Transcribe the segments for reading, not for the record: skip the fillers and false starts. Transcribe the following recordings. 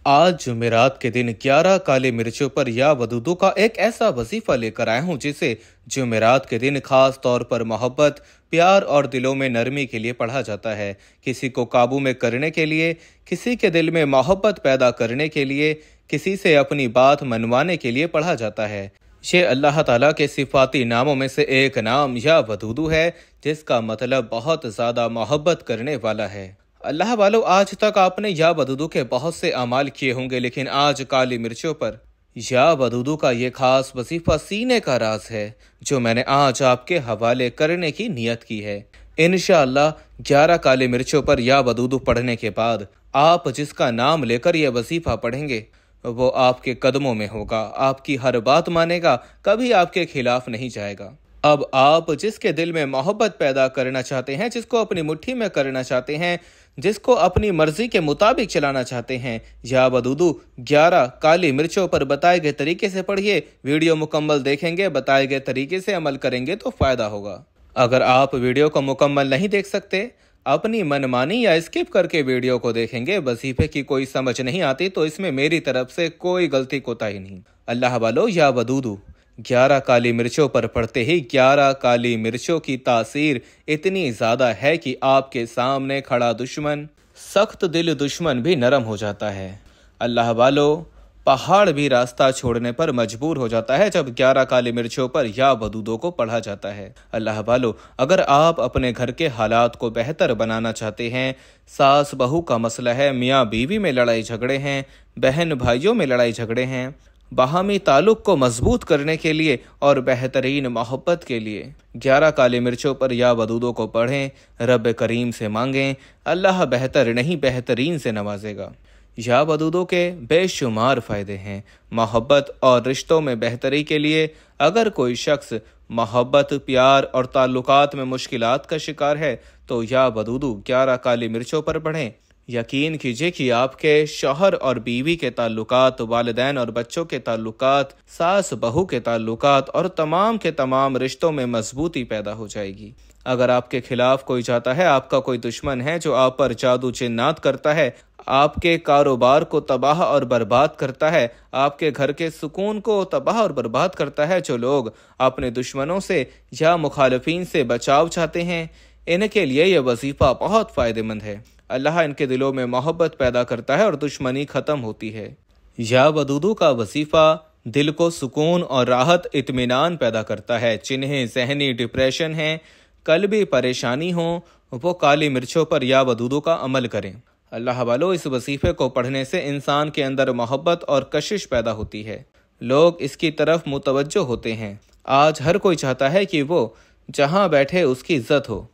आज जुमेरात के दिन 11 काली मिर्चों पर या वदूदों का एक ऐसा वजीफा लेकर आया हूँ जिसे जुमेरात के दिन खास तौर पर मोहब्बत, प्यार और दिलों में नरमी के लिए पढ़ा जाता है। किसी को काबू में करने के लिए, किसी के दिल में मोहब्बत पैदा करने के लिए, किसी से अपनी बात मनवाने के लिए पढ़ा जाता है। ये अल्लाह ताला के सिफाती नामों में से एक नाम या वदूदू है, जिसका मतलब बहुत ज़्यादा मोहब्बत करने वाला है। अल्लाह वालों, आज तक आपने या वदूदू के बहुत से अमाल किए होंगे, लेकिन आज काली मिर्चों पर या वदूदू का ये खास वजीफा सीने का राज है, जो मैंने आज आपके हवाले करने की नियत की है। इंशाअल्लाह 11 काली मिर्चों पर या वदूदू पढ़ने के बाद आप जिसका नाम लेकर यह वजीफा पढ़ेंगे वो आपके कदमों में होगा, आपकी हर बात मानेगा, कभी आपके खिलाफ नहीं जाएगा। अब आप जिसके दिल में मोहब्बत पैदा करना चाहते हैं, जिसको अपनी मुट्ठी में करना चाहते हैं, जिसको अपनी मर्जी के मुताबिक चलाना चाहते हैं, या वदूदू 11 काली मिर्चों पर बताए गए तरीके से पढ़िए। वीडियो मुकम्मल देखेंगे, बताए गए तरीके से अमल करेंगे तो फायदा होगा। अगर आप वीडियो को मुकम्मल नहीं देख सकते, अपनी मनमानी या स्किप करके वीडियो को देखेंगे, वजीफे की कोई समझ नहीं आती, तो इसमें मेरी तरफ से कोई गलती कोताही नहीं। अल्लाह वालों, या वदूदू 11 काली मिर्चों पर पड़ते ही 11 काली मिर्चों की तासीर इतनी ज़्यादा है कि आपके सामने खड़ा दुश्मन, सख्त दिल दुश्मन भी नरम हो जाता है। अल्लाह वालों, पहाड़ भी रास्ता छोड़ने पर मजबूर हो जाता है जब 11 काली मिर्चों पर या वदूदों को पढ़ा जाता है। अल्लाह वालों, अगर आप अपने घर के हालात को बेहतर बनाना चाहते हैं, सास बहू का मसला है, मियाँ बीवी में लड़ाई झगड़े हैं, बहन भाइयों में लड़ाई झगड़े हैं, बाहमी ताल्लुक को मजबूत करने के लिए और बेहतरीन मोहब्बत के लिए 11 काली मिर्चों पर या वदूदों को पढ़ें, रब करीम से मांगें, अल्लाह बेहतर नहीं बेहतरीन से नवाजेगा। या वदूदों के बेशुमार फ़ायदे हैं। मोहब्बत और रिश्तों में बेहतरी के लिए अगर कोई शख्स मोहब्बत, प्यार और ताल्लुकात में मुश्किलात का शिकार है तो या वदूदू 11 काली मिर्चों पर पढ़ें। यकीन कीजिए कि आपके शौहर और बीवी के ताल्लुकात, वालिदैन और बच्चों के ताल्लुकात, सास बहू के ताल्लुकात और तमाम के तमाम रिश्तों में मजबूती पैदा हो जाएगी। अगर आपके खिलाफ कोई चाहता है, आपका कोई दुश्मन है जो आप पर जादू जिन्नात करता है, आपके कारोबार को तबाह और बर्बाद करता है, आपके घर के सुकून को तबाह और बर्बाद करता है, जो लोग अपने दुश्मनों से या मुखालफीन से बचाव चाहते हैं, इनके लिए यह वजीफा बहुत फ़ायदेमंद है। अल्लाह इनके दिलों में मोहब्बत पैदा करता है और दुश्मनी ख़त्म होती है। या वदूदू का वजीफा दिल को सुकून और राहत, इत्मीनान पैदा करता है। जिन्हें ज़हनी डिप्रेशन है, कल्बी परेशानी हो, वो काली मिर्चों पर या वदूदू का अमल करें। अल्लाह वालों, इस वजीफे को पढ़ने से इंसान के अंदर मोहब्बत और कशिश पैदा होती है। लोग इसकी तरफ मुतवज्जो होते हैं। आज हर कोई चाहता है कि वो जहाँ बैठे उसकी इज्जत हो,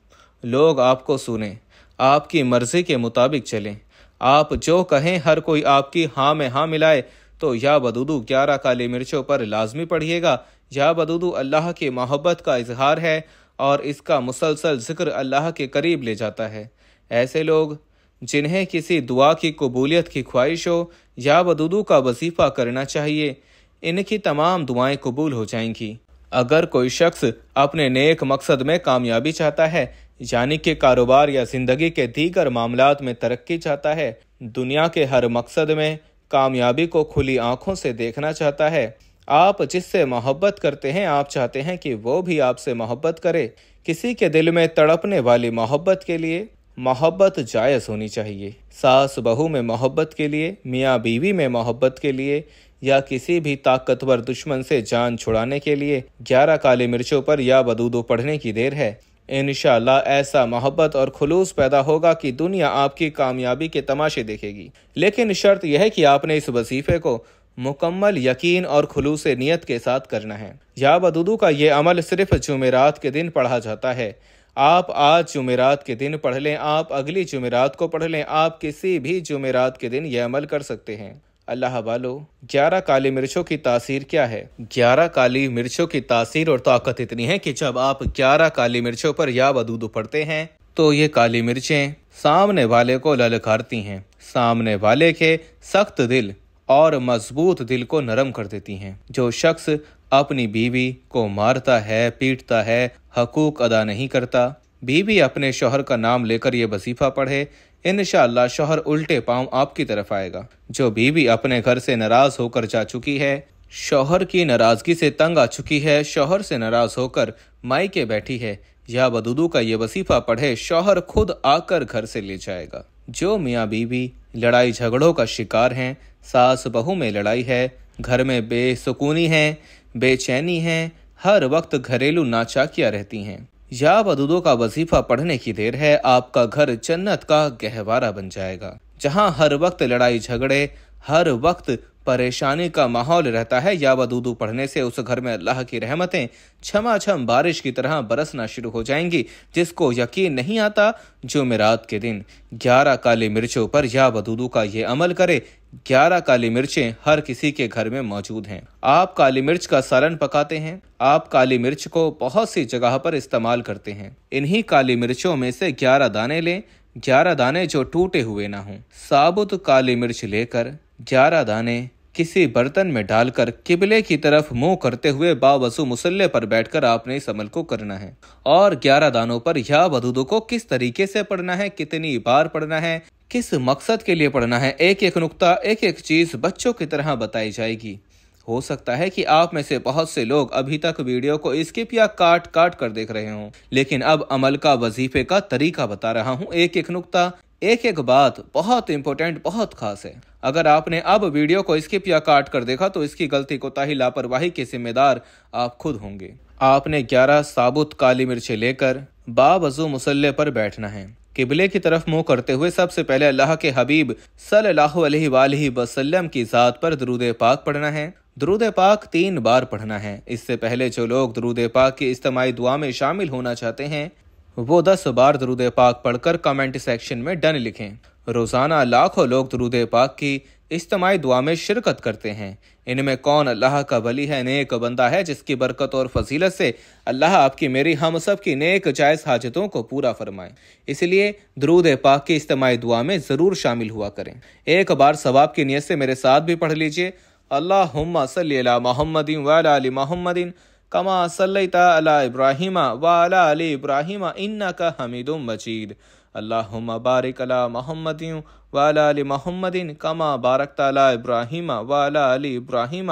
लोग आपको सुने, आपकी मर्जी के मुताबिक चलें, आप जो कहें हर कोई आपकी हाँ में हाँ मिलाए। तो या वदूदू 11 काली मिर्चों पर लाजमी पढ़िएगा। या वदूदू अल्लाह की मोहब्बत का इजहार है और इसका मुसलसल जिक्र अल्लाह के करीब ले जाता है। ऐसे लोग जिन्हें किसी दुआ की कबूलियत की ख्वाहिश हो, या वदूदू का वजीफा करना चाहिए, इनकी तमाम दुआएं कबूल हो जाएंगी। अगर कोई शख्स अपने नेक मकसद में कामयाबी चाहता है, यानी कि कारोबार या ज़िंदगी के दीगर मामलात में तरक्की चाहता है, दुनिया के हर मकसद में कामयाबी को खुली आंखों से देखना चाहता है, आप जिससे मोहब्बत करते हैं, आप चाहते हैं कि वो भी आपसे मोहब्बत करे, किसी के दिल में तड़पने वाली मोहब्बत के लिए मोहब्बत जायज़ होनी चाहिए। सास बहू में मोहब्बत के लिए, मियाँ बीवी में मोहब्बत के लिए, या किसी भी ताकतवर दुश्मन से जान छुड़ाने के लिए 11 काली मिर्चों पर या वदूदू पढ़ने की देर है। इंशाअल्लाह ऐसा मोहब्बत और खुलूस पैदा होगा कि दुनिया आपकी कामयाबी के तमाशे देखेगी। लेकिन शर्त यह है कि आपने इस वजीफे को मुकम्मल यकीन और खुलूस नियत के साथ करना है। या वदूदू का ये अमल सिर्फ जुमेरात के दिन पढ़ा जाता है। आप आज जुमेरात के दिन पढ़ लें, आप अगली जुमेरात को पढ़ लें, आप किसी भी जुमेरात के दिन यह अमल कर सकते हैं। अल्लाह वालों, 11 काली मिर्चों की तासीर क्या है? 11 काली मिर्चों की तासीर और ताकत इतनी है कि जब आप 11 काली मिर्चों पर या वदूदू पढ़ते हैं तो ये काली मिर्चें सामने वाले को ललकारती हैं, सामने वाले के सख्त दिल और मजबूत दिल को नरम कर देती हैं। जो शख्स अपनी बीवी को मारता है, पीटता है, हकूक अदा नहीं करता, बीवी अपने शौहर का नाम लेकर ये वजीफा पढ़े, इंशाअल्लाह शौहर उल्टे पांव आपकी तरफ आएगा। जो बीवी अपने घर से नाराज होकर जा चुकी है, शौहर की नाराजगी से तंग आ चुकी है, शौहर से नाराज होकर मायके बैठी है, या वदूदू का ये वजीफा पढ़े, शौहर खुद आकर घर से ले जाएगा। जो मियाँ बीवी लड़ाई झगड़ों का शिकार हैं, सास बहू में लड़ाई है, घर में बेसुकूनी है, बेचैनी है, हर वक्त घरेलू नाचाकियाँ रहती हैं, या वदूदू का वजीफा पढ़ने की देर है, आपका घर जन्नत का गहवारा बन जाएगा। जहाँ हर वक्त लड़ाई झगड़े, हर वक्त परेशानी का माहौल रहता है, या वदूदू पढ़ने से उस घर में अल्लाह की रहमतें छमाछम बारिश की तरह बरसना शुरू हो जाएंगी। जिसको यकीन नहीं आता, जुमेरात के दिन 11 काली मिर्चों पर या वदूदू का ये अमल करे। 11 काली मिर्चें हर किसी के घर में मौजूद हैं। आप काली मिर्च का सालन पकाते हैं, आप काली मिर्च को बहुत सी जगह पर इस्तेमाल करते हैं। इन्हीं काली मिर्चों में से 11 दाने लें, 11 दाने जो टूटे हुए ना हों। साबुत काली मिर्च लेकर 11 दाने किसी बर्तन में डालकर किबले की तरफ मुंह करते हुए बावजू मुसल्ले पर बैठकर आपने इस अमल को करना है। और 11 दानों पर या वदूदू को किस तरीके से पढ़ना है, कितनी बार पढ़ना है, किस मकसद के लिए पढ़ना है, एक एक नुक्ता, एक एक चीज बच्चों की तरह बताई जाएगी। हो सकता है कि आप में से बहुत से लोग अभी तक वीडियो को स्किप या काट काट कर देख रहे हों, लेकिन अब अमल का वजीफे का तरीका बता रहा हूं। एक एक नुक्ता, एक एक बात बहुत इंपॉर्टेंट, बहुत खास है। अगर आपने अब वीडियो को स्किप या काट कर देखा तो इसकी गलती, कोताही, लापरवाही के जिम्मेदार आप खुद होंगे। आपने 11 साबुत काली मिर्चें लेकर बावजू मुसल्ले पर बैठना है। किबले की तरफ मुंह करते हुए सबसे पहले अल्लाह के हबीब सल्लल्लाहु अलैहि वसल्लम की जात पर दरूद पाक पढ़ना है। दरूद पाक 3 बार पढ़ना है। इससे पहले जो लोग दरूद पाक की इज्तिमाई दुआ में शामिल होना चाहते हैं, वो 10 बार दरूद पाक पढ़कर कमेंट सेक्शन में डन लिखें। रोजाना लाखों लोग दरूद पाक की इज्तिमाई दुआ में शिरकत करते हैं। इनमें कौन अल्लाह का वली है, नेक बंदा है, जिसकी बरकत और फजीलत से अल्लाह आपकी, मेरी, हम सब की नेक जायज़ हाजतों को पूरा फरमाए। इसलिए दरूद पाक की इज्तिमाई दुआ में ज़रूर शामिल हुआ करें। एक बार सवाब की नीयत से मेरे साथ भी पढ़ लीजिए। अल्लाहुम्मा सल्ली अला मुहम्मदिन व अला आलि मुहम्मदिन कमा सल्लैता अला इब्राहीम व अला आलि इब्राहीम इन्नका हमीदुम मजीद। अल्लाहुम्मा बारिक अला मुहम्मदिन व अला आलि मुहम्मदिन कमा बारकता अला इब्राहीम व अला आलि इब्राहीम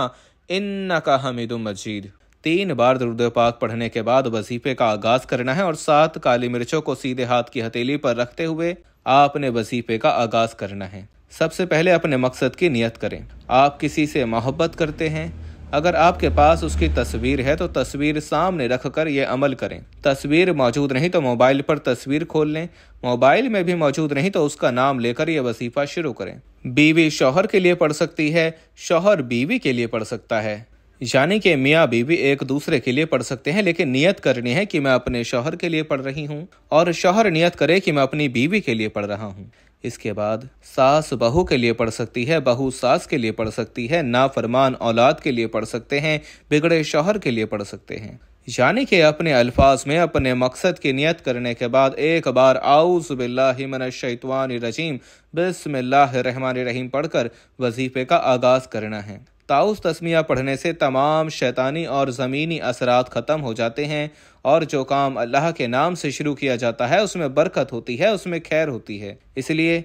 इन्नका हमीदुम मजीद। 3 बार दरूद पाक पढ़ने के बाद वजीफे का आगाज करना है और 7 काली मिर्चों को सीधे हाथ की हथेली पर रखते हुए आपने वजीफे का आगाज करना है। सबसे पहले अपने मकसद की नियत करें। आप किसी से मोहब्बत करते हैं, अगर आपके पास उसकी तस्वीर है तो तस्वीर सामने रखकर ये अमल करें। तस्वीर मौजूद नहीं तो मोबाइल पर तस्वीर खोल लें। मोबाइल में भी मौजूद नहीं तो उसका नाम लेकर यह वजीफा शुरू करें। बीवी शौहर के लिए पढ़ सकती है, शौहर बीवी के लिए पढ़ सकता है, यानी कि मियाँ बीवी एक दूसरे के लिए पढ़ सकते हैं, लेकिन नियत करनी है कि मैं अपने शौहर के लिए पढ़ रही हूँ और शौहर नियत करे कि मैं अपनी बीवी के लिए पढ़ रहा हूँ। इसके बाद सास बहू के लिए पढ़ सकती है, बहू सास के लिए पढ़ सकती है, नाफरमान औलाद के लिए पढ़ सकते हैं, बिगड़े शौहर के लिए पढ़ सकते हैं। यानी कि अपने अल्फाज में अपने मकसद की नियत करने के बाद एक बार आऊज़ु बिल्लाहि मिनश शैतानिर रजीम बिस्मिल्लाहिर रहमानिर रहीम पढ़कर वजीफे का आगाज करना है। ताउस तस्मिया पढ़ने से तमाम शैतानी और ज़मीनी असरात ख़त्म हो जाते हैं और जो काम अल्लाह के नाम से शुरू किया जाता है उसमें बरकत होती है, उसमें खैर होती है। इसलिए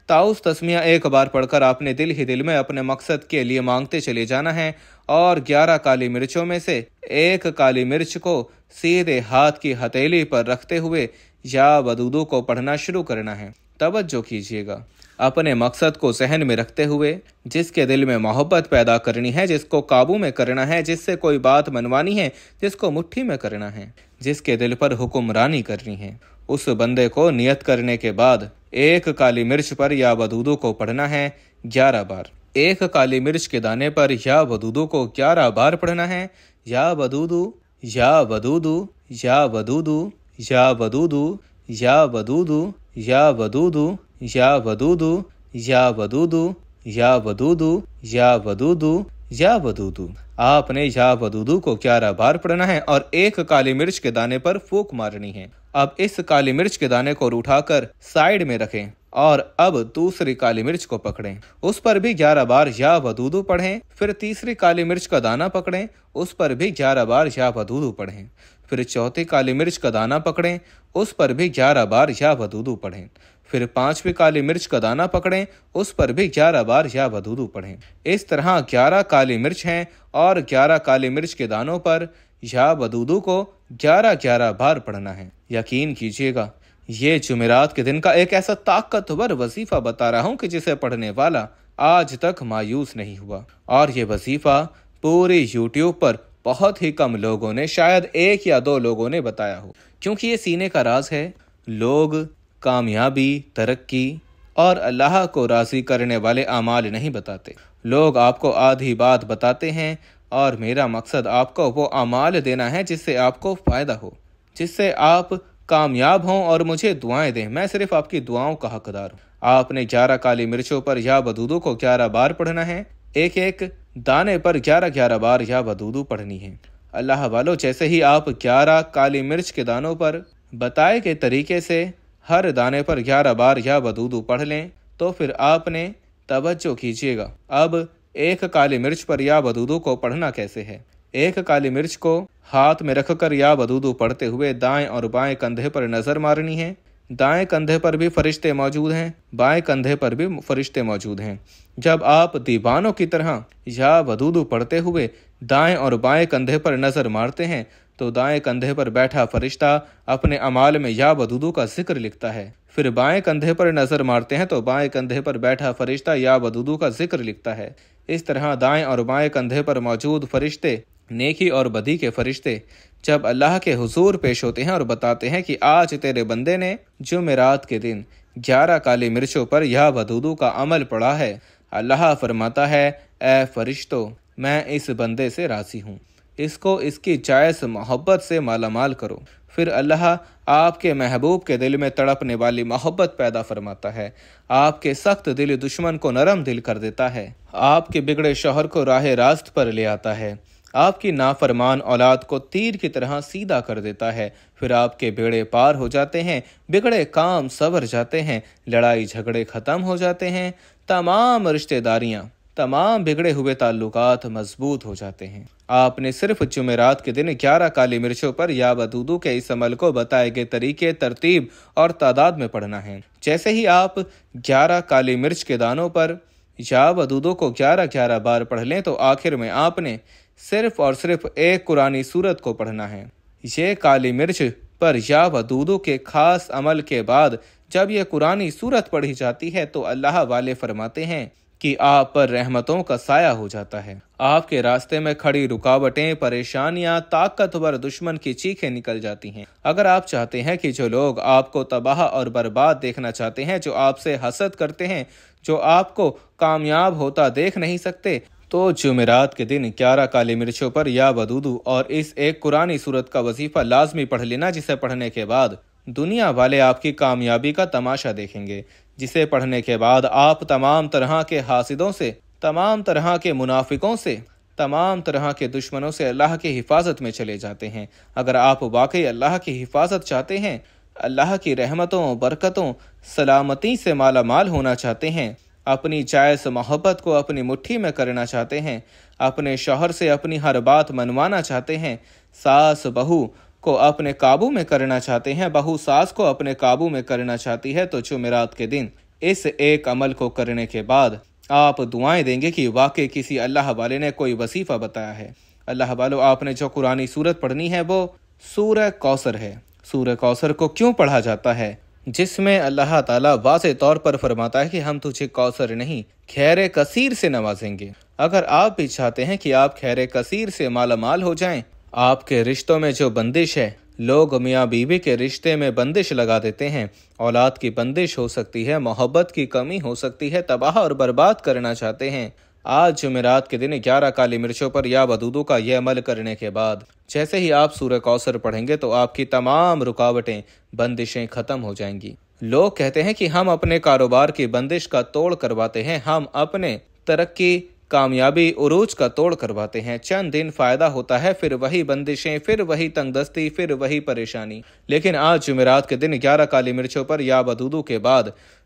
ताउस तस्मिया एक बार पढ़कर आपने दिल ही दिल में अपने मकसद के लिए मांगते चले जाना है और 11 काली मिर्चों में से 1 काली मिर्च को सीधे हाथ की हथेली पर रखते हुए या वदूदू को पढ़ना शुरू करना है। तवज्जो कीजिएगा, अपने मकसद को जहन में रखते हुए जिसके दिल में मोहब्बत पैदा करनी है, जिसको काबू में करना है, जिससे कोई बात मनवानी है, जिसको मुट्ठी में करना है, जिसके दिल पर हुक्मरानी करनी है, उस बंदे को नियत करने के बाद 1 काली मिर्च पर या वदूदू को पढ़ना है 11 बार। 1 काली मिर्च के दाने पर या वदूदू को 11 बार पढ़ना है। या वदूदू, या वदूदू, या वदूदू, या वदूदू, या वदूदू, या वदूदू, या वदूदू, या वदूदू, या वदूदू, या वदूदू, या वदूदू। आपने या वदूदू को 11 बार पढ़ना है और 1 काली मिर्च के दाने पर फूंक मारनी है। अब इस काली मिर्च के दाने को उठाकर साइड में रखें और अब दूसरी काली मिर्च को पकड़ें, उस पर भी 11 बार या वदूदू पढ़ें। फिर तीसरी काली मिर्च का दाना पकड़ें, उस पर भी 11 बार या वदूदू पढ़ें। फिर चौथी काली मिर्च का दाना पकड़ें, उस पर भी 11 बार या वदूदू पढ़ें। پھر 5ویں کالی مرچ کا دانہ پکڑیں، اس پر بھی 11 بار یا ودودو پڑھیں۔ اس طرح 11 کالی مرچ ہیں اور 11 کالی مرچ کے دانوں پر یا ودودو کو 11 بار پڑھنا ہے۔ یقین کیجیے گا یہ جمعرات کے دن کا ایک ایسا طاقتور وظیفہ بتا رہا ہوں کہ جسے پڑھنے والا آج تک مایوس نہیں ہوا، اور یہ وظیفہ پوری یوٹیوب پر بہت ہی کم لوگوں نے، شاید 1 یا 2 لوگوں نے بتایا ہو، کیونکہ یہ سینے کا راز ہے۔ لوگ کامیابی، ترقی اور اللہ کو راضی کرنے والے اعمال نہیں بتاتے، لوگ آپ کو آدھی بات بتاتے ہیں، اور میرا مقصد آپ کو وہ اعمال دینا ہے جس سے آپ کو فائدہ ہو، جس سے آپ کامیاب ہوں اور مجھے دعائیں دیں۔ میں صرف آپ کی دعاؤں کا حقدار ہوں۔ آپ نے 11 کالی مرچوں پر یا ودودو کو 11 بار پڑھنا ہے، ایک ایک دانے پر 11 بار یا ودودو پڑھنی ہے۔ اللہ والو، جیسے ہی آپ 11 کالی مرچ کے دانوں پر بتائے گئے طریقے سے ہر دانے پر 11 بار یا ودودو پڑھ لیں تو پھر آپ نے توجہ کیجیے گا اب ایک کالی مرچ پر یا ودودو کو پڑھنا کیسے ہے۔ ایک کالی مرچ کو ہاتھ میں رکھ کر یا ودودو پڑھتے ہوئے دائیں اور بائیں کندھے پر نظر مارنی ہے۔ دائیں کندھے پر بھی فرشتے موجود ہیں، بائیں کندھے پر بھی فرشتے موجود ہیں۔ جب آپ دیوانوں کی طرح یا ودودو پڑھتے ہوئے دائیں اور بائیں کندھے پر نظر مارتے ہیں تو دائیں کندھے پر بیٹھا فرشتہ اپنے اعمال میں یا ودودو کا ذکر لکھتا ہے۔ پھر بائیں کندھے پر نظر مارتے ہیں تو بائیں کندھے پر بیٹھا فرشتہ یا ودودو کا ذکر لکھتا ہے۔ اس طرح دائیں اور بائیں کندھے پر موجود فرشتے، نیکی اور بدی کے فرشتے، جب اللہ کے حضور پیش ہوتے ہیں اور بتاتے ہیں کہ آج تیرے بندے نے جمعرات کے دن 11 کالی مرچوں پر یا ودودو کا عمل پڑھا ہے، اللہ فرماتا ہے اے فرشتوں، میں اس بندے سے راضی ہوں، اس کو اس کی جائز محبت سے مالا مال کرو۔ پھر اللہ آپ کے محبوب کے دل میں تڑپنے والی محبت پیدا فرماتا ہے، آپ کے سخت دل دشمن کو نرم دل کر دیتا ہے، آپ کے بگڑے شوہر کو راہ راست پر لے آتا ہے، آپ کی نافرمان اولاد کو تیر کی طرح سیدھا کر دیتا ہے۔ پھر آپ کے بیڑے پار ہو جاتے ہیں، بگڑے کام سنور جاتے ہیں، لڑائی جھگڑے ختم ہو جاتے ہیں، تمام رشتہ داریاں، تمام بگڑے ہوئے تعلقات مضبوط ہو جاتے ہیں۔ آپ نے صرف جمعرات کے دن 11 کالی مرچوں پر یا ودودو کے اس عمل کو بتائے گئے طریقے، ترتیب اور تعداد میں پڑھنا ہے۔ جیسے ہی آپ 11 کالی مرچ کے دانوں پر یا ودودو کو 11 بار پڑھ لیں تو آخر میں آپ نے صرف اور صرف ایک قرآنی سورت کو پڑھنا ہے۔ یہ کالی مرچ پر یا ودودو کے خاص عمل کے بعد جب یہ قرآنی سورت پڑھی جاتی ہے تو اللہ والے فرماتے ہیں کہ آپ پر رحمتوں کا سایہ ہو جاتا ہے، آپ کے راستے میں کھڑی رکاوٹیں، پریشانیاں، طاقتور دشمن کی چیخیں نکل جاتی ہیں۔ اگر آپ چاہتے ہیں کہ جو لوگ آپ کو تباہ اور برباد دیکھنا چاہتے ہیں، جو آپ سے حسد کرتے ہیں، جو آپ کو کامیاب ہوتا دیکھ نہیں سکتے، تو جمعرات کے دن 11 کالی مرچوں پر یا ودودو اور اس ایک قرآنی سورت کا وظیفہ لازمی پڑھ لینا، جسے پڑھنے کے بعد دنیا والے آپ کی کامیابی کا تماشا دیکھیں گے، جسے پڑھنے کے بعد آپ تمام طرح کے حاسدوں سے، تمام طرح کے منافقوں سے، تمام طرح کے دشمنوں سے اللہ کی حفاظت میں چلے جاتے ہیں۔ اگر آپ واقعی اللہ کی حفاظت چاہتے ہیں، اللہ کی رحمتوں، برکتوں، سلامتی سے مالا مال ہونا چاہتے ہیں، اپنی جائز محبت کو اپنی مٹھی میں کرنا چاہتے ہیں، اپنے شوہر سے اپنی ہر بات منوانا چاہتے ہیں، ساس بہو کو اپنے قابو میں کرنا چاہتے ہیں، بہو ساس کو اپنے قابو میں کرنا چاہتی ہے، تو جمعرات کے دن اس ایک عمل کو کرنے کے بعد آپ دعائیں دیں گے کہ واقعی کسی اللہ والے نے کوئی وظیفہ بتایا ہے۔ اللہ والو، آپ نے جو قرآنی سورت پڑھنی ہے وہ سورہ کوثر ہے۔ سورہ کوثر کو کیوں پڑھا جاتا ہے؟ جس میں اللہ تعالیٰ واضح طور پر فرماتا ہے کہ ہم تجھے کوثر نہیں، خیر کثیر سے نوازیں گے۔ اگر آپ بھی چاہتے ہیں کہ آپ خیر کثیر سے مالا مال ہو جائیں، آپ کے رشتوں میں جو بندش ہے، لوگ میاں بیوی کے رشتے میں بندش لگا دیتے ہیں، اولاد کی بندش ہو سکتی ہے، محبت کی کمی ہو سکتی ہے، تباہ اور برباد کرنا چاہتے ہیں، آج جمعرات کے دن 11 کالی مرچوں پر یا ودودو کا یہ عمل کرنے کے بعد جیسے ہی آپ سورہ کوثر پڑھیں گے تو آپ کی تمام رکاوٹیں، بندشیں ختم ہو جائیں گی۔ لوگ کہتے ہیں کہ ہم اپنے کاروبار کی بندش کا توڑ کرواتے ہیں، ہم اپنے ترقی، کامیابی، عروج کا توڑ کرواتے ہیں، چند دن فائدہ ہوتا ہے، پھر وہی بندشیں، پھر وہی تنگ دستی، پھر وہی پریشانی۔ لیکن آج جمعرات کے دن 11 کالی مرچوں پر یا ودودو کے بعد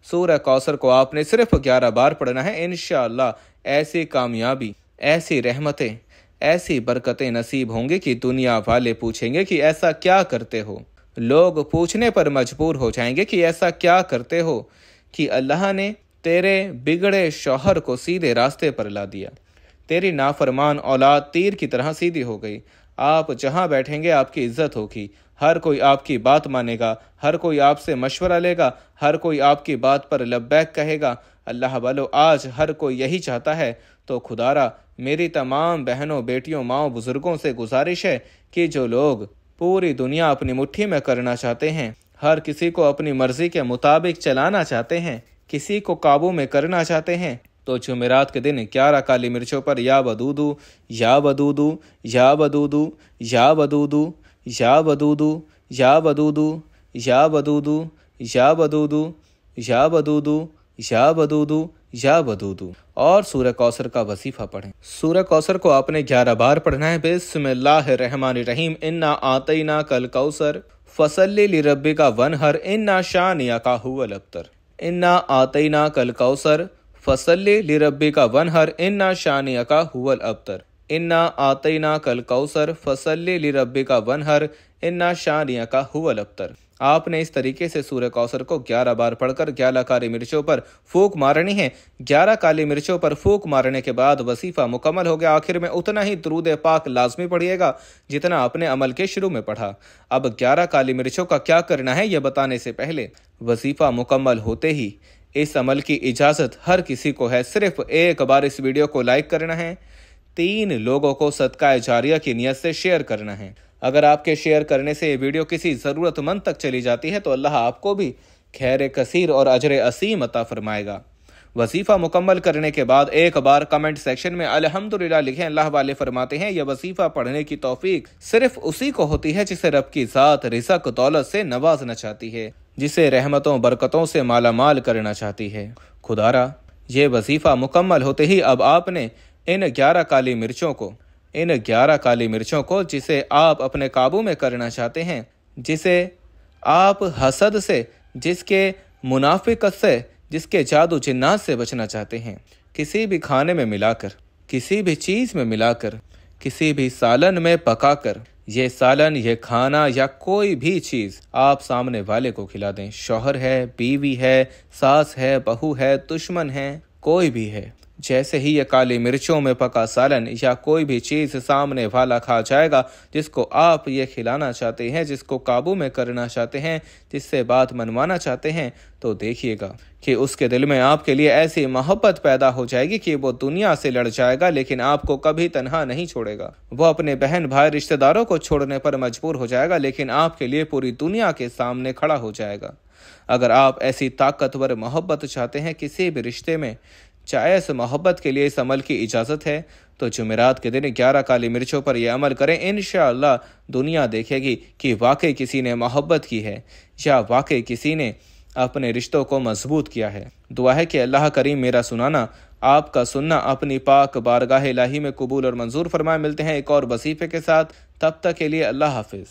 سورہ کوثر کو آپ نے صرف 11 بار پڑھنا ہے۔ انشاءاللہ ایسی کامیابی، ایسی رحمتیں، ایسی برکتیں نصیب ہوں گی کہ دنیا والے پوچھیں گے کہ ایسا کیا کرتے ہو؟ لوگ پوچھنے پر مجبور ہو جائیں گے کہ ایسا کیا کرتے ہو کہ اللہ نے تیرے بگڑے شوہر کو سیدھے راستے پر لا دیا، تیری نافرمان اولاد تیر کی طرح سیدھی ہو گئی، آپ جہاں بیٹھیں گے آپ کی عزت ہوگی، ہر کوئی آپ کی بات مانے گا، ہر کوئی آپ سے مشورہ لے گا، ہر کوئی آپ کی بات پر لبیک کہے گا۔ اللہ والو، آج ہر کوئی یہی چاہتا ہے، تو خدارا میری تمام بہنوں، بیٹیوں، ماؤں، بزرگوں سے گزارش ہے کہ جو لوگ پوری دنیا اپنی مٹھی میں کرنا چاہتے ہیں، ہر کسی کو اپنی مرضی کے مطابق چلانا چاہتے ہیں، کسی کو قابو میں کرنا چاہتے ہیں، تو جمعرات کے دن 11 کالی مرچوں پر یا ودودو یا ودودو یا ودودو یا ودودو یا ودودو یا ودودو یا ودودو یا ودودو یا ودودو یا ودودو یا ودودو اور سورہ کوثر کا وظیفہ پڑھیں۔ سورہ کوثر کو آپ نے 11 بار پڑھنا ہے۔ بسم اللہ الرحمن الرحیم، انا اعطیناک الکوثر فصلی لربک وانحر انا شانئک ھو الابتر۔ انا اعطیناک الکوثر فصلی لربک وانحر انا شانئک ھو الابتر۔ انا اعطیناک الکوثر فصلی لربک وانحر انا شانئک ھو الابتر۔ آپ نے اس طریقے سے سورہ کوثر کو 11 بار پڑھ کر 11 کالی مرچوں پر پھونک مارنی ہے۔ 11 کالی مرچوں پر پھونک مارنے کے بعد وظیفہ مکمل ہو گیا۔ آخر میں اتنا ہی درود پاک لازمی پڑھیے گا جتنا آپ نے عمل کے شروع میں پڑھا۔ اب 11 کالی مرچوں کا کیا کرنا ہے یہ بتانے سے پہلے، وظیفہ مکمل ہوتے ہی اس عمل کی اجازت ہر کسی کو ہے، صرف ایک بار اس ویڈیو کو لائک کرنا ہے، 3 لوگوں کو صدقہ جاریہ کی نیت سے شیئر کرنا ہے۔ اگر آپ کے شیئر کرنے سے یہ ویڈیو کسی ضرورت مند تک چلی جاتی ہے تو اللہ آپ کو بھی خیر کثیر اور اجر عظیم عطا فرمائے گا۔ وظیفہ مکمل کرنے کے بعد ایک بار کمنٹ سیکشن میں الحمدللہ لکھیں۔ اللہ والے فرماتے ہیں یہ وظیفہ پڑھنے کی توفیق صرف اسی کو ہوتی ہے جسے رب کی ذات رزق دولت سے نوازنا چاہتی ہے، جسے رحمتوں برکتوں سے مالا مال کرنا چاہتی ہے۔ خدارا یہ وظیفہ مکمل ہوتے ہی اب آپ نے ان 11 کالی مرچوں کو جسے آپ اپنے قابو میں کرنا چاہتے ہیں، جسے آپ حسد سے، جس کے منافقت سے، جس کے جادو جنات سے بچنا چاہتے ہیں، کسی بھی کھانے میں ملا کر، کسی بھی چیز میں ملا کر، کسی بھی سالن میں پکا کر، یہ سالن، یہ کھانا یا کوئی بھی چیز آپ سامنے والے کو کھلا دیں۔ شوہر ہے، بیوی ہے، ساس ہے، بہو ہے، دشمن ہے، کوئی بھی ہے۔ جیسے ہی یہ کالی مرچوں میں پکا سالن یا کوئی بھی چیز سامنے والا کھا جائے گا، جس کو آپ یہ کھلانا چاہتے ہیں، جس کو قابو میں کرنا چاہتے ہیں، جس سے بات منوانا چاہتے ہیں، تو دیکھیے گا کہ اس کے دل میں آپ کے لیے ایسی محبت پیدا ہو جائے گی کہ وہ دنیا سے لڑ جائے گا لیکن آپ کو کبھی تنہا نہیں چھوڑے گا۔ وہ اپنے بہن بھائی رشتہ داروں کو چھوڑنے پر مجبور ہو جائے گا لیکن آپ کے لیے پوری دنیا کے سامنے کھڑا ہو جائے گا۔ اگر آپ ایسی طاقتور محبت چاہتے ہیں کسی بھی رشتے میں، چاہے اس محبت کے لیے اس عمل کی اجازت ہے، تو جمعرات کے دن 11 کالی مرچوں پر یہ عمل کریں۔ انشاءاللہ دنیا دیکھے گی کہ واقعی کسی نے محبت کی ہے یا واقعی کسی نے اپنے رشتوں کو مضبوط کیا ہے۔ دعا ہے کہ اللہ کریم میرا سنانا، آپ کا سننا اپنی پاک بارگاہ الہی میں قبول اور منظور فرمائے۔ ملتے ہیں ایک اور وظیفے کے ساتھ، تب تک کے لیے اللہ حافظ۔